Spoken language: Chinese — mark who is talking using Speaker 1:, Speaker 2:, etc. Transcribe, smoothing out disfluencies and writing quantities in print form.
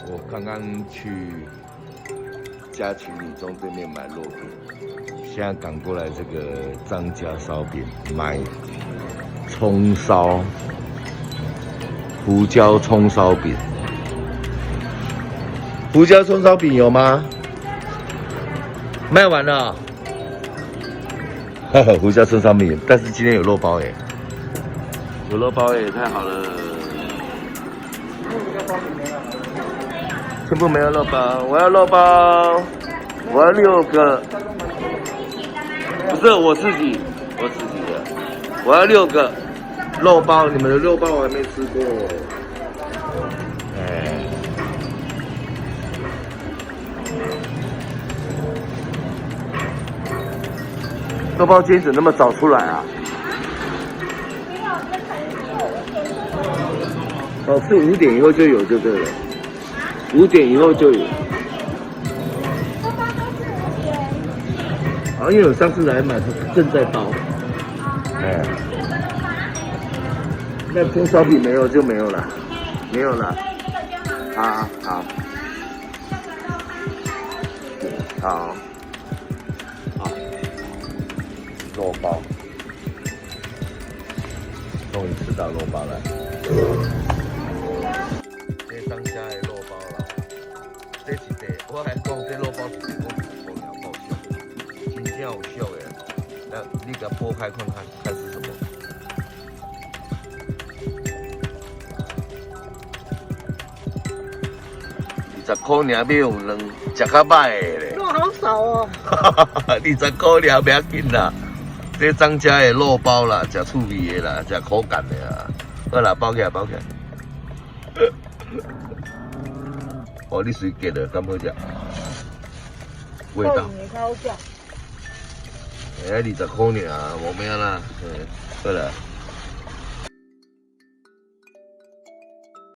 Speaker 1: 我刚刚去家群里中对面买肉饼，现在赶过来这个张家烧饼买葱烧胡椒葱烧饼。胡椒葱烧饼有吗？卖完了。哈哈，胡椒葱烧饼，但是今天有肉包耶，有肉包耶，太好了。全部没有肉包，我要肉包，我要6个。不是我自己的，我要6个肉包。你们的肉包我还没吃过。哎，肉包今天怎么那么早出来啊？哦，是5点以后就有就对了。5点以后就有。好，因为我上次来买，正在包。哎，那葱烧饼没有就没有了，没有了。好，好，好，好，肉包，终于吃到肉包了。这商家的肉包啦，这是我还讲这肉包是我了爆笑，真正有笑的。你给它剥开看看，看是什么？20块尔要用2，吃较歹的咧。
Speaker 2: 肉好少哦。
Speaker 1: 20块尔不要紧啦，这张家的肉包啦，吃趣味的啦，吃口感的啦。好啦，包起来，包起来。哦，你随给的，敢好食？味道。
Speaker 2: 你超像。
Speaker 1: 哎，20块尔，无咩啦。好啦。